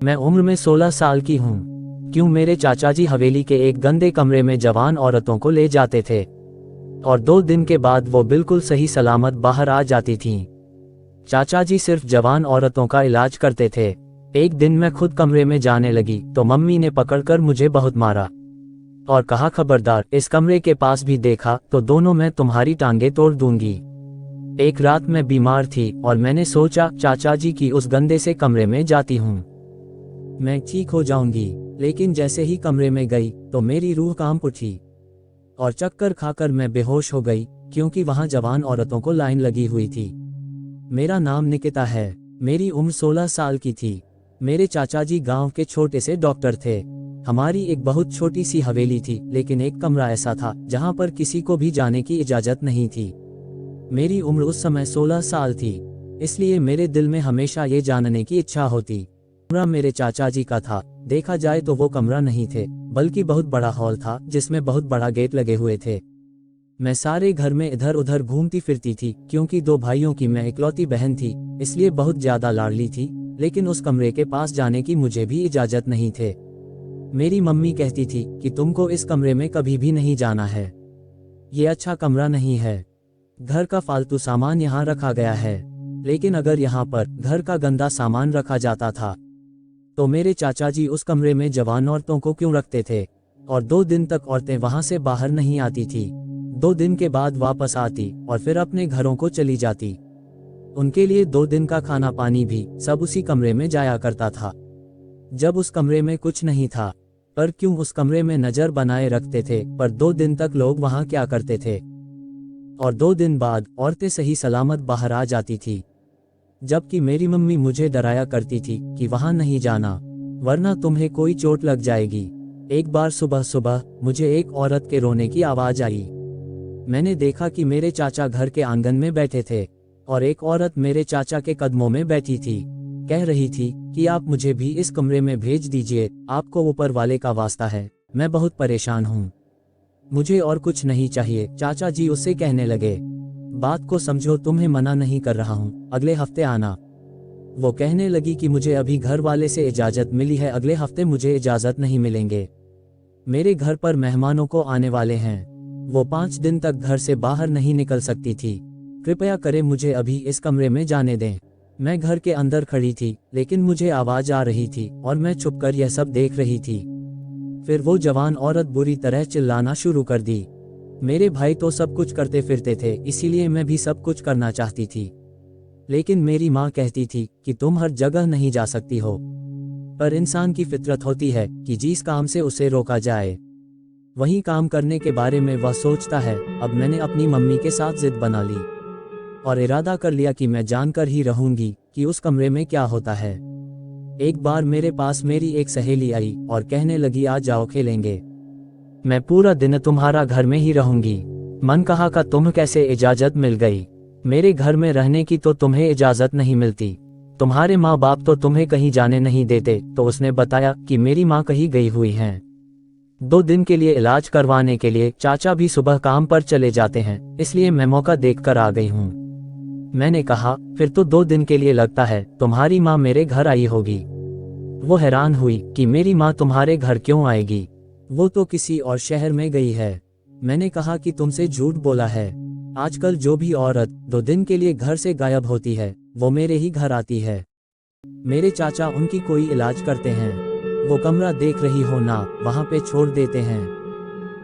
मैं उम्र में 16 साल की हूँ। क्यों मेरे चाचा जी हवेली के एक गंदे कमरे में जवान औरतों को ले जाते थे और 2 दिन के बाद वो बिल्कुल सही सलामत बाहर आ जाती थीं। चाचा जी सिर्फ जवान औरतों का इलाज करते थे। एक दिन मैं खुद कमरे में जाने लगी तो मम्मी ने पकड़कर मुझे बहुत मारा और कहा, खबरदार, इस कमरे के पास भी देखा तो दोनों मैं तुम्हारी टांगे तोड़ दूंगी। एक रात मैं बीमार थी और मैंने सोचा चाचा जी की उस गंदे से कमरे में जाती हूँ, मैं ठीक हो जाऊंगी। लेकिन जैसे ही कमरे में गई तो मेरी रूह कांप उठी और चक्कर खाकर मैं बेहोश हो गई, क्योंकि वहां जवान औरतों को लाइन लगी हुई थी। मेरा नाम निकिता है। मेरी उम्र 16 साल की थी। मेरे चाचा जी गांव के छोटे से डॉक्टर थे। हमारी एक बहुत छोटी सी हवेली थी, लेकिन एक कमरा ऐसा था जहां पर किसी को भी जाने की इजाजत नहीं थी। मेरी उम्र उस समय 16 साल थी, इसलिए मेरे दिल में हमेशा ये जानने की इच्छा होती। कमरा मेरे चाचा जी का था। देखा जाए तो वो कमरा नहीं थे, बल्कि बहुत बड़ा हॉल था जिसमें बहुत बड़ा गेट लगे हुए थे। मैं सारे घर में इधर उधर घूमती फिरती थी, क्योंकि 2 भाइयों की मैं इकलौती बहन थी, इसलिए बहुत ज्यादा लाडली थी। लेकिन उस कमरे के पास जाने की मुझे भी इजाजत नहीं थे। मेरी मम्मी कहती थी कि तुमको इस कमरे में कभी भी नहीं जाना है, ये अच्छा कमरा नहीं है, घर का फालतू सामान यहाँ रखा गया है। लेकिन अगर यहाँ पर घर का गंदा सामान रखा जाता था तो मेरे चाचा जी उस कमरे में जवान औरतों को क्यों रखते थे? और 2 दिन तक औरतें वहां से बाहर नहीं आती थी। 2 दिन के बाद वापस आती और फिर अपने घरों को चली जाती। उनके लिए 2 दिन का खाना पानी भी सब उसी कमरे में जाया करता था। जब उस कमरे में कुछ नहीं था, पर क्यों उस कमरे में नजर बनाए रखते थे? पर 2 दिन तक लोग वहां क्या करते थे? और 2 दिन बाद औरतें सही सलामत बाहर आ जाती थी, जबकि मेरी मम्मी मुझे डराया करती थी कि वहां नहीं जाना, वरना तुम्हें कोई चोट लग जाएगी। एक बार सुबह सुबह मुझे एक औरत के रोने की आवाज आई। मैंने देखा कि मेरे चाचा घर के आंगन में बैठे थे और एक औरत मेरे चाचा के कदमों में बैठी थी। कह रही थी कि आप मुझे भी इस कमरे में भेज दीजिए, आपको ऊपर वाले का वास्ता है, मैं बहुत परेशान हूँ, मुझे और कुछ नहीं चाहिए। चाचा जी उससे कहने लगे, बात को समझो, तुम्हें मना नहीं कर रहा हूँ, अगले हफ्ते आना। वो कहने लगी कि मुझे अभी घर वाले से इजाजत मिली है, अगले हफ्ते मुझे इजाजत नहीं मिलेंगे, मेरे घर पर मेहमानों को आने वाले हैं। वो 5 दिन तक घर से बाहर नहीं निकल सकती थी। कृपया करें मुझे अभी इस कमरे में जाने दें। मैं घर के अंदर खड़ी थी, लेकिन मुझे आवाज आ रही थी और मैं छुपकर यह सब देख रही थी। फिर वो जवान औरत बुरी तरह चिल्लाना शुरू कर दी। मेरे भाई तो सब कुछ करते फिरते थे, इसीलिए मैं भी सब कुछ करना चाहती थी। लेकिन मेरी माँ कहती थी कि तुम हर जगह नहीं जा सकती हो, पर इंसान की फितरत होती है कि जिस काम से उसे रोका जाए वही काम करने के बारे में वह सोचता है। अब मैंने अपनी मम्मी के साथ जिद बना ली और इरादा कर लिया कि मैं जानकर ही रहूंगी कि उस कमरे में क्या होता है। एक बार मेरे पास मेरी एक सहेली आई और कहने लगी, आ जाओ खेलेंगे, मैं पूरा दिन तुम्हारा घर में ही रहूंगी। मन कहा का तुम्हें कैसे इजाजत मिल गई? मेरे घर में रहने की तो तुम्हें इजाजत नहीं मिलती, तुम्हारे माँ बाप तो तुम्हें कहीं जाने नहीं देते। तो उसने बताया कि मेरी माँ कहीं गई हुई हैं, 2 दिन के लिए इलाज करवाने के लिए। चाचा भी सुबह काम पर चले जाते हैं, इसलिए मैं मौका देखकर आ गई हूँ। मैंने कहा, फिर तो 2 दिन के लिए लगता है तुम्हारी माँ मेरे घर आई होगी। वो हैरान हुई कि मेरी माँ तुम्हारे घर क्यों आएगी, वो तो किसी और शहर में गई है। मैंने कहा कि तुमसे झूठ बोला है, आजकल जो भी औरत 2 दिन के लिए घर से गायब होती है वो मेरे ही घर आती है। मेरे चाचा उनकी कोई इलाज करते हैं, वो कमरा देख रही हो ना, वहां पे छोड़ देते हैं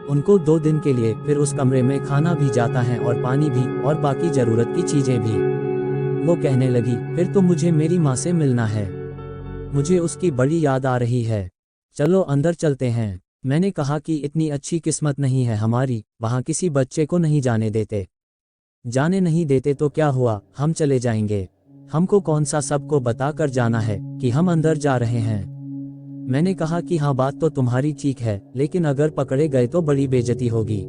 उनको 2 दिन के लिए। फिर उस कमरे में खाना भी जाता है और पानी भी और बाकी जरूरत की चीजें भी। वो कहने लगी, फिर तो मुझे मेरी माँ से मिलना है, मुझे उसकी बड़ी याद आ रही है, चलो अंदर चलते हैं। मैंने कहा कि इतनी अच्छी किस्मत नहीं है हमारी, वहां किसी बच्चे को नहीं जाने देते। जाने नहीं देते तो क्या हुआ, हम चले जाएंगे, हमको कौन सा सबको बताकर जाना है कि हम अंदर जा रहे हैं। मैंने कहा कि हाँ, बात तो तुम्हारी ठीक है, लेकिन अगर पकड़े गए तो बड़ी बेइज्जती होगी।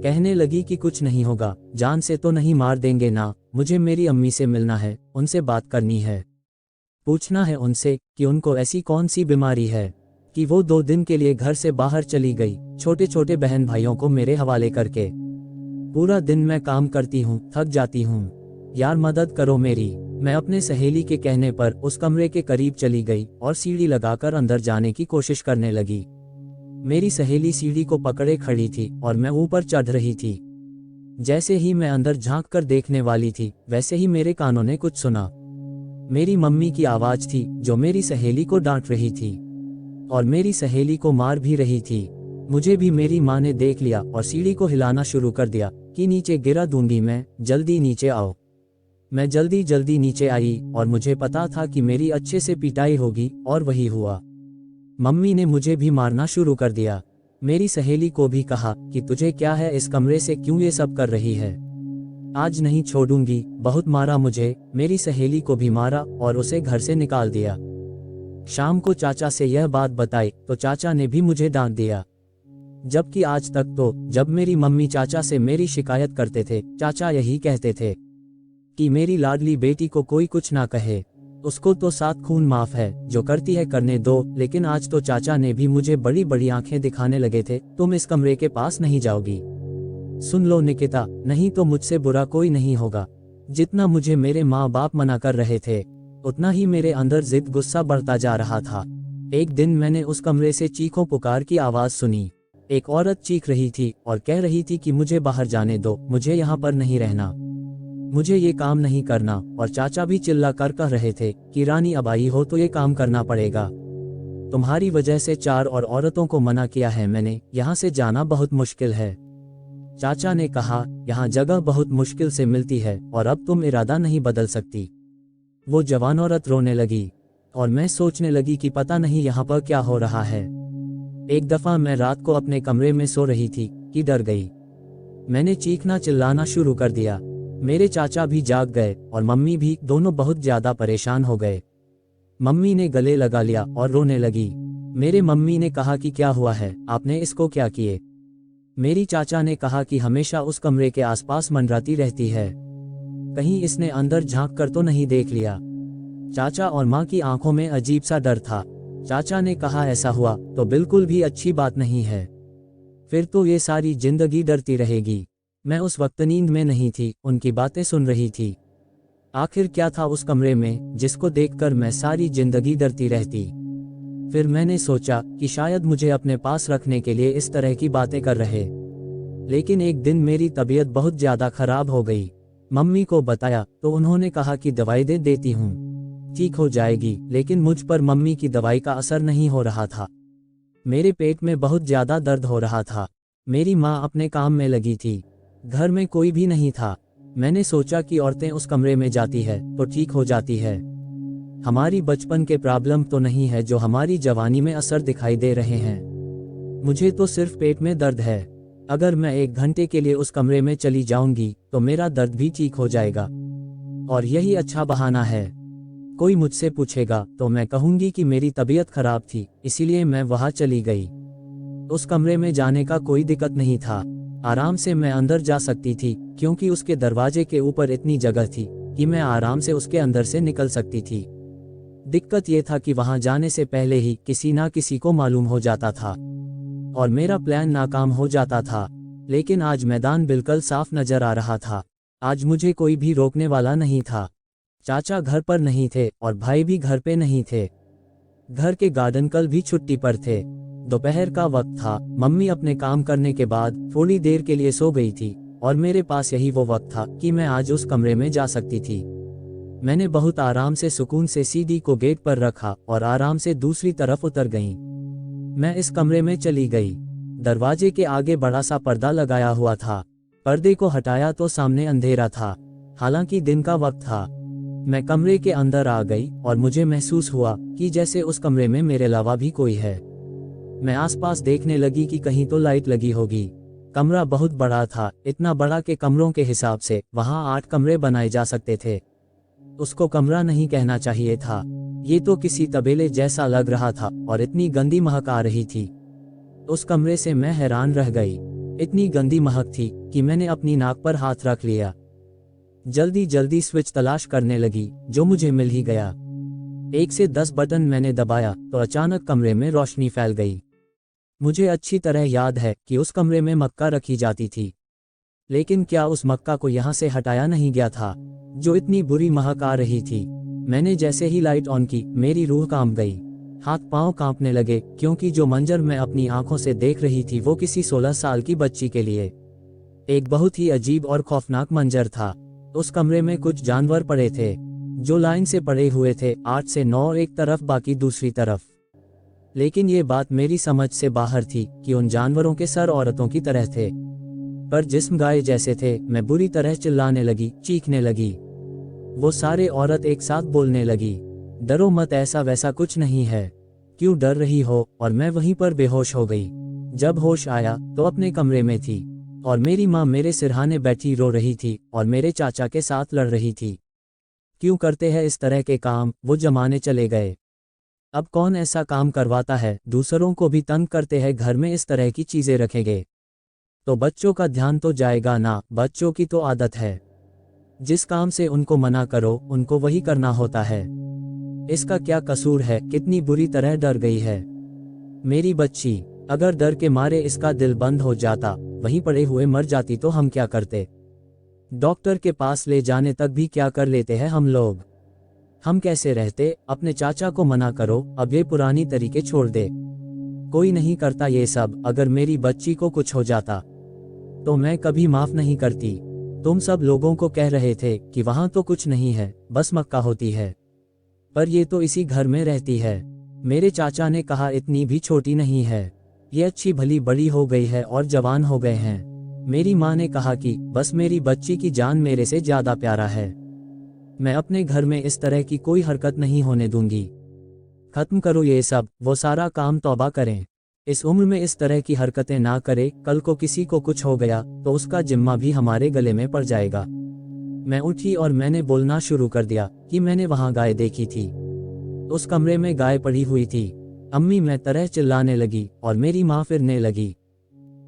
कहने लगी कि कुछ नहीं होगा, जान से तो नहीं मार देंगे ना, मुझे मेरी अम्मी से मिलना है, उनसे बात करनी है, पूछना है उनसे कि उनको ऐसी कौन सी बीमारी है कि वो 2 दिन के लिए घर से बाहर चली गई, छोटे छोटे बहन भाइयों को मेरे हवाले करके। पूरा दिन मैं काम करती हूँ, थक जाती हूँ, यार मदद करो मेरी। मैं अपने सहेली के कहने पर उस कमरे के करीब चली गई और सीढ़ी लगाकर अंदर जाने की कोशिश करने लगी। मेरी सहेली सीढ़ी को पकड़े खड़ी थी और मैं ऊपर चढ़ रही थी। जैसे ही मैं अंदर झांक कर देखने वाली थी, वैसे ही मेरे कानों ने कुछ सुना। मेरी मम्मी की आवाज थी जो मेरी सहेली को डांट रही थी और मेरी सहेली को मार भी रही थी। मुझे भी मेरी माँ ने देख लिया और सीढ़ी को हिलाना शुरू कर दिया कि नीचे गिरा दूंगी मैं, जल्दी नीचे आओ। मैं जल्दी जल्दी नीचे आई और मुझे पता था कि मेरी अच्छे से पिटाई होगी, और वही हुआ। मम्मी ने मुझे भी मारना शुरू कर दिया। मेरी सहेली को भी कहा कि तुझे क्या है, इस कमरे से क्यों ये सब कर रही है, आज नहीं छोड़ूंगी। बहुत मारा मुझे, मेरी सहेली को भी मारा और उसे घर से निकाल दिया। शाम को चाचा से यह बात बताई तो चाचा ने भी मुझे डांट दिया। जबकि आज तक तो जब मेरी मम्मी चाचा से मेरी शिकायत करते थे, चाचा यही कहते थे कि मेरी लाडली बेटी को कोई कुछ ना कहे, उसको तो 7 खून माफ है, जो करती है करने दो। लेकिन आज तो चाचा ने भी मुझे बड़ी बड़ी आंखें दिखाने लगे थे, तुम इस कमरे के पास नहीं जाओगी। सुन लो निकिता, नहीं तो मुझसे बुरा कोई नहीं होगा। जितना मुझे मेरे माँ बाप मना कर रहे थे, उतना ही मेरे अंदर जिद गुस्सा बढ़ता जा रहा था। एक दिन मैंने उस कमरे से चीखों पुकार की आवाज सुनी। एक औरत चीख रही थी और कह रही थी कि मुझे बाहर जाने दो, मुझे यहाँ पर नहीं रहना, मुझे ये काम नहीं करना। और चाचा भी चिल्ला कर कह रहे थे कि रानी अब आई हो तो ये काम करना पड़ेगा, तुम्हारी वजह से 4 और औरतों को मना किया है मैंने, यहाँ से जाना बहुत मुश्किल है। चाचा ने कहा, यहाँ जगह बहुत मुश्किल से मिलती है और अब तुम इरादा नहीं बदल सकती। वो जवान औरत रोने लगी और मैं सोचने लगी कि पता नहीं यहाँ पर क्या हो रहा है। एक दफा मैं रात को अपने कमरे में सो रही थी कि डर गई। मैंने चीखना चिल्लाना शुरू कर दिया। मेरे चाचा भी जाग गए और मम्मी भी, दोनों बहुत ज्यादा परेशान हो गए। मम्मी ने गले लगा लिया और रोने लगी। मेरे मम्मी ने कहा कि क्या हुआ है, आपने इसको क्या किए। मेरी चाचा ने कहा कि हमेशा उस कमरे के आसपास मंडराती रहती है, कहीं इसने अंदर झांक कर तो नहीं देख लिया। चाचा और माँ की आंखों में अजीब सा डर था। चाचा ने कहा, ऐसा हुआ तो बिल्कुल भी अच्छी बात नहीं है, फिर तो ये सारी जिंदगी डरती रहेगी। मैं उस वक्त नींद में नहीं थी, उनकी बातें सुन रही थी। आखिर क्या था उस कमरे में जिसको देखकर मैं सारी जिंदगी डरती रहती। फिर मैंने सोचा कि शायद मुझे अपने पास रखने के लिए इस तरह की बातें कर रहे। लेकिन एक दिन मेरी तबीयत बहुत ज्यादा खराब हो गई। मम्मी को बताया तो उन्होंने कहा कि दवाई दे देती हूँ, ठीक हो जाएगी। लेकिन मुझ पर मम्मी की दवाई का असर नहीं हो रहा था। मेरे पेट में बहुत ज्यादा दर्द हो रहा था। मेरी माँ अपने काम में लगी थी, घर में कोई भी नहीं था। मैंने सोचा कि औरतें उस कमरे में जाती है तो ठीक हो जाती है। हमारी बचपन के प्रॉब्लम तो नहीं है जो हमारी जवानी में असर दिखाई दे रहे हैं। मुझे तो सिर्फ पेट में दर्द है। अगर मैं 1 घंटे के लिए उस कमरे में चली जाऊंगी तो मेरा दर्द भी ठीक हो जाएगा, और यही अच्छा बहाना है। कोई मुझसे पूछेगा तो मैं कहूंगी कि मेरी तबीयत खराब थी, इसीलिए मैं वहां चली गई। उस कमरे में जाने का कोई दिक्कत नहीं था, आराम से मैं अंदर जा सकती थी, क्योंकि उसके दरवाजे के ऊपर इतनी जगह थी कि मैं आराम से उसके अंदर से निकल सकती थी। दिक्कत ये था कि वहां जाने से पहले ही किसी ना किसी को मालूम हो जाता था और मेरा प्लान नाकाम हो जाता था। लेकिन आज मैदान बिल्कुल साफ नजर आ रहा था। आज मुझे कोई भी रोकने वाला नहीं था। चाचा घर पर नहीं थे और भाई भी घर पे नहीं थे। घर के गार्डन कल भी छुट्टी पर थे। दोपहर का वक्त था। मम्मी अपने काम करने के बाद थोड़ी देर के लिए सो गई थी और मेरे पास यही वो वक्त था कि मैं आज उस कमरे में जा सकती थी। मैंने बहुत आराम से सुकून से सीढ़ी को गेट पर रखा और आराम से दूसरी तरफ उतर गई। मैं इस कमरे में चली गई। दरवाजे के आगे बड़ा सा पर्दा लगाया हुआ था। पर्दे को हटाया तो सामने अंधेरा था, हालांकि दिन का वक्त था। मैं कमरे के अंदर आ गई और मुझे महसूस हुआ कि जैसे उस कमरे में मेरे अलावा भी कोई है। मैं आसपास देखने लगी कि कहीं तो लाइट लगी होगी। कमरा बहुत बड़ा था, इतना बड़ा कि कमरों के हिसाब से वहां 8 कमरे बनाए जा सकते थे। उसको कमरा नहीं कहना चाहिए था, ये तो किसी तबेले जैसा लग रहा था और इतनी गंदी महक आ रही थी। उस कमरे से मैं हैरान रह गई। इतनी गंदी महक थी कि मैंने अपनी नाक पर हाथ रख लिया। जल्दी जल्दी स्विच तलाश करने लगी, जो मुझे मिल ही गया। 1 से 10 बटन मैंने दबाया तो अचानक कमरे में रोशनी फैल गई। मुझे अच्छी तरह याद है कि उस कमरे में मक्का रखी जाती थी। लेकिन क्या उस मक्का को यहाँ से हटाया नहीं गया था, जो इतनी बुरी महक आ रही थी। मैंने जैसे ही लाइट ऑन की, मेरी रूह कांप गई, हाथ पांव कांपने लगे, क्योंकि जो मंजर मैं अपनी आंखों से देख रही थी वो किसी 16 साल की बच्ची के लिए एक बहुत ही अजीब और खौफनाक मंजर था। उस कमरे में कुछ जानवर पड़े थे, जो लाइन से पड़े हुए थे, 8 से 9 एक तरफ, बाकी दूसरी तरफ। लेकिन ये बात मेरी समझ से बाहर थी कि उन जानवरों के सर औरतों की तरह थे, पर जिस्म गाय जैसे थे। मैं बुरी तरह चिल्लाने लगी, चीखने लगी। वो सारे औरत एक साथ बोलने लगी, डरो मत, ऐसा वैसा कुछ नहीं है, क्यों डर रही हो। और मैं वहीं पर बेहोश हो गई। जब होश आया तो अपने कमरे में थी, और मेरी माँ मेरे सिरहाने बैठी रो रही थी और मेरे चाचा के साथ लड़ रही थी। क्यों करते हैं इस तरह के काम, वो जमाने चले गए। अब कौन ऐसा काम करवाता है, दूसरों को भी तंग करते हैं, घर में इस तरह की चीजें रखेंगे तो बच्चों का ध्यान तो जाएगा ना। बच्चों की तो आदत है, जिस काम से उनको मना करो उनको वही करना होता है। इसका क्या कसूर है, कितनी बुरी तरह डर गई है मेरी बच्ची। अगर डर के मारे इसका दिल बंद हो जाता, वहीं पड़े हुए मर जाती, तो हम क्या करते। डॉक्टर के पास ले जाने तक भी क्या कर लेते हैं हम लोग। हम कैसे रहते। अपने चाचा को मना करो, अब ये पुरानी तरीके छोड़ दे। कोई नहीं करता ये सब। अगर मेरी बच्ची को कुछ हो जाता तो मैं कभी माफ नहीं करती। तुम सब लोगों को कह रहे थे कि वहां तो कुछ नहीं है, बस मक्का होती है, पर ये तो इसी घर में रहती है। मेरे चाचा ने कहा, इतनी भी छोटी नहीं है, ये अच्छी भली बड़ी हो गई है और जवान हो गए हैं। मेरी माँ ने कहा कि बस मेरी बच्ची की जान मेरे से ज्यादा प्यारा है। मैं अपने घर में इस तरह की कोई हरकत नहीं होने दूंगी। खत्म करो ये सब, वो सारा काम तौबा करें। इस उम्र में इस तरह की हरकतें ना करे, कल को किसी को कुछ हो गया तो उसका जिम्मा भी हमारे गले में पड़ जाएगा। मैं उठी और मैंने बोलना शुरू कर दिया कि मैंने वहां गाय देखी थी, उस कमरे में गाय पड़ी हुई थी। अम्मी मैं तरह चिल्लाने लगी और मेरी माँ फिरने लगी।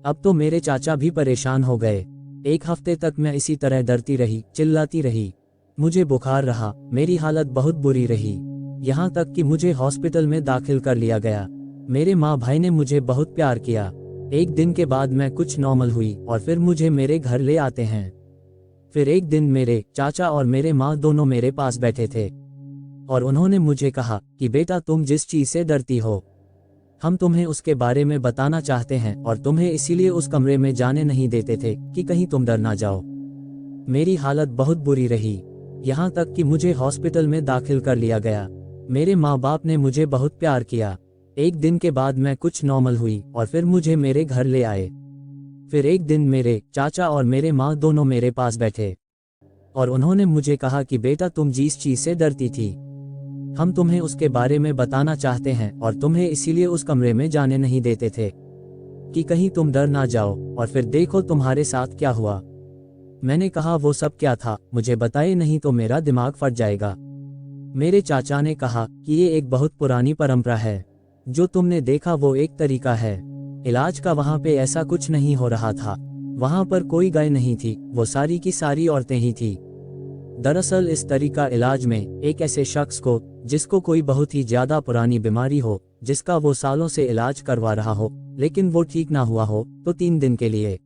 अब तो मेरे चाचा भी परेशान हो गए। 1 हफ्ते तक मैं इसी तरह डरती रही, चिल्लाती रही। मुझे बुखार रहा, मेरी हालत बहुत बुरी रही, यहाँ तक कि मुझे हॉस्पिटल में दाखिल कर लिया गया। मेरे माँ भाई ने मुझे बहुत प्यार किया। 1 दिन के बाद मैं कुछ नॉर्मल हुई और फिर मुझे मेरे घर ले आते हैं। फिर एक दिन मेरे चाचा और मेरे माँ दोनों मेरे पास बैठे थे और उन्होंने मुझे कहा कि बेटा, तुम जिस चीज से डरती हो, हम तुम्हें उसके बारे में बताना चाहते हैं और तुम्हें इसीलिए उस कमरे में जाने नहीं देते थे कि कहीं तुम डर ना जाओ। मेरी हालत बहुत बुरी रही, यहाँ तक कि मुझे हॉस्पिटल में दाखिल कर लिया गया। मेरे माँ बाप ने मुझे बहुत प्यार किया। 1 दिन के बाद मैं कुछ नॉर्मल हुई और फिर मुझे मेरे घर ले आए। फिर एक दिन मेरे चाचा और मेरे माँ दोनों मेरे पास बैठे और उन्होंने मुझे कहा कि बेटा, तुम जिस चीज से डरती थी, हम तुम्हें उसके बारे में बताना चाहते हैं और तुम्हें इसीलिए उस कमरे में जाने नहीं देते थे कि कहीं तुम डर ना जाओ। और फिर देखो तुम्हारे साथ क्या हुआ। मैंने कहा, वो सब क्या था, मुझे बताए नहीं तो मेरा दिमाग फट जाएगा। मेरे चाचा ने कहा कि ये एक बहुत पुरानी परंपरा है, जो तुमने देखा वो एक तरीका है इलाज का। वहां पे ऐसा कुछ नहीं हो रहा था, वहां पर कोई गाय नहीं थी, वो सारी की सारी औरतें ही थी। दरअसल इस तरीका इलाज में एक ऐसे शख्स को जिसको कोई बहुत ही ज्यादा पुरानी बीमारी हो, जिसका वो सालों से इलाज करवा रहा हो लेकिन वो ठीक ना हुआ हो, तो 3 दिन के लिए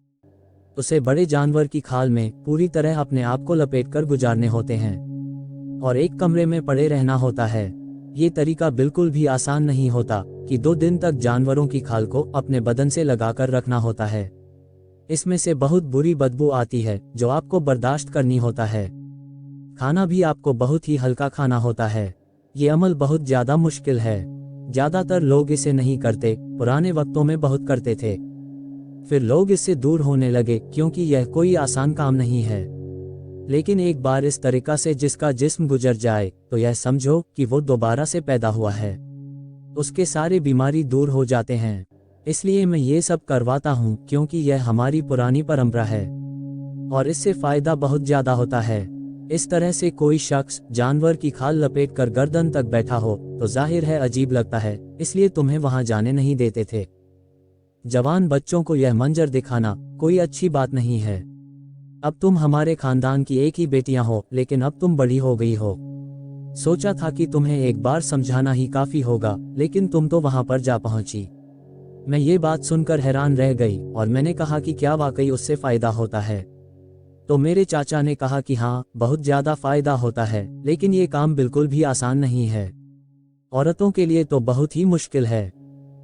उसे बड़े जानवर की खाल में पूरी तरह अपने आप को लपेटकर गुजारने होते हैं और एक कमरे में पड़े रहना होता है। ये तरीका बिल्कुल भी आसान नहीं होता कि 2 दिन तक जानवरों की खाल को अपने बदन से लगाकर रखना होता है। इसमें से बहुत बुरी बदबू आती है जो आपको बर्दाश्त करनी होता है। खाना भी आपको बहुत ही हल्का खाना होता है। ये अमल बहुत ज्यादा मुश्किल है। ज्यादातर लोग इसे नहीं करते, पुराने वक्तों में बहुत करते थे, फिर लोग इससे दूर होने लगे क्योंकि यह कोई आसान काम नहीं है। लेकिन एक बार इस तरीका से जिसका जिस्म गुजर जाए तो यह समझो कि वो दोबारा से पैदा हुआ है, उसके सारे बीमारी दूर हो जाते हैं। इसलिए मैं ये सब करवाता हूँ क्योंकि यह हमारी पुरानी परंपरा है और इससे फायदा बहुत ज्यादा होता है। इस तरह से कोई शख्स जानवर की खाल लपेट कर गर्दन तक बैठा हो तो जाहिर है अजीब लगता है, इसलिए तुम्हें वहां जाने नहीं देते थे। जवान बच्चों को यह मंजर दिखाना कोई अच्छी बात नहीं है। अब तुम हमारे खानदान की एक ही बेटियां हो, लेकिन अब तुम बड़ी हो गई हो। सोचा था कि तुम्हें एक बार समझाना ही काफी होगा, लेकिन तुम तो वहां पर जा पहुंची। मैं ये बात सुनकर हैरान रह गई और मैंने कहा कि क्या वाकई उससे फायदा होता है। तो मेरे चाचा ने कहा कि हाँ, बहुत ज़्यादा फ़ायदा होता है, लेकिन ये काम बिल्कुल भी आसान नहीं है। औरतों के लिए तो बहुत ही मुश्किल है।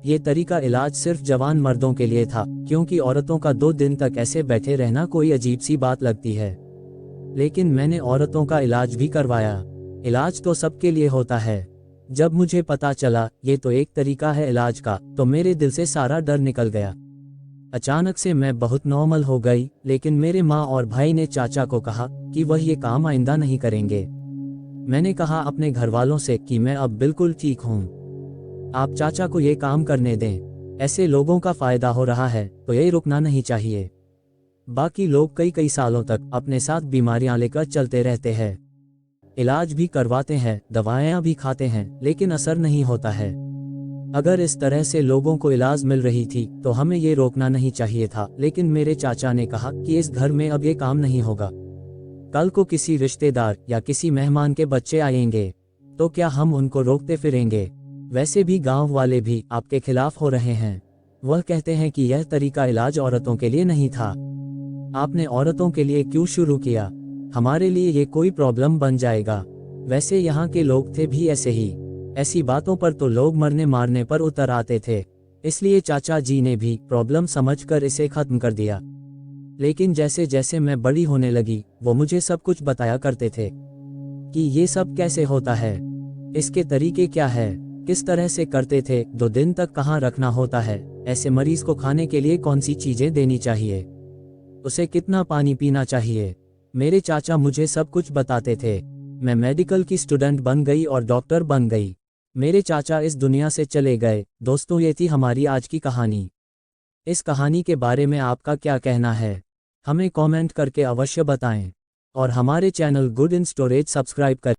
ये तरीका इलाज सिर्फ जवान मर्दों के लिए था, क्योंकि औरतों का 2 दिन तक ऐसे बैठे रहना कोई अजीब सी बात लगती है। लेकिन मैंने औरतों का इलाज भी करवाया। इलाज तो सबके लिए होता है। जब मुझे पता चला ये तो एक तरीका है इलाज का, तो मेरे दिल से सारा डर निकल गया। अचानक से मैं बहुत नॉर्मल हो गई, लेकिन मेरे माँ और भाई ने चाचा को कहा कि वह ये काम आइंदा नहीं करेंगे। मैंने कहा अपने घर वालों से कि मैं अब बिल्कुल ठीक हूँ, आप चाचा को ये काम करने दें। ऐसे लोगों का फायदा हो रहा है तो ये रुकना नहीं चाहिए। बाकी लोग कई कई सालों तक अपने साथ बीमारियां लेकर चलते रहते हैं, इलाज भी करवाते हैं, दवाएं भी खाते हैं, लेकिन असर नहीं होता है। अगर इस तरह से लोगों को इलाज मिल रही थी तो हमें ये रोकना नहीं चाहिए था। लेकिन मेरे चाचा ने कहा कि इस घर में अब ये काम नहीं होगा। कल को किसी रिश्तेदार या किसी मेहमान के बच्चे आएंगे तो क्या हम उनको रोकते फिरेंगे? वैसे भी गांव वाले भी आपके खिलाफ हो रहे हैं। वह कहते हैं कि यह तरीका इलाज औरतों के लिए नहीं था, आपने औरतों के लिए क्यों शुरू किया? हमारे लिए ये कोई प्रॉब्लम बन जाएगा। वैसे यहाँ के लोग थे भी ऐसे ही, ऐसी बातों पर तो लोग मरने मारने पर उतर आते थे। इसलिए चाचा जी ने भी प्रॉब्लम समझकर इसे खत्म कर दिया। लेकिन जैसे जैसे मैं बड़ी होने लगी, वो मुझे सब कुछ बताया करते थे कि ये सब कैसे होता है, इसके तरीके क्या है, किस तरह से करते थे, 2 दिन तक कहाँ रखना होता है, ऐसे मरीज को खाने के लिए कौन सी चीजें देनी चाहिए, उसे कितना पानी पीना चाहिए। मेरे चाचा मुझे सब कुछ बताते थे। मैं मेडिकल की स्टूडेंट बन गई और डॉक्टर बन गई। मेरे चाचा इस दुनिया से चले गए। दोस्तों, ये थी हमारी आज की कहानी। इस कहानी के बारे में आपका क्या कहना है, हमें कमेंट करके अवश्य बताएं। और हमारे channel good in storage subscribe करें।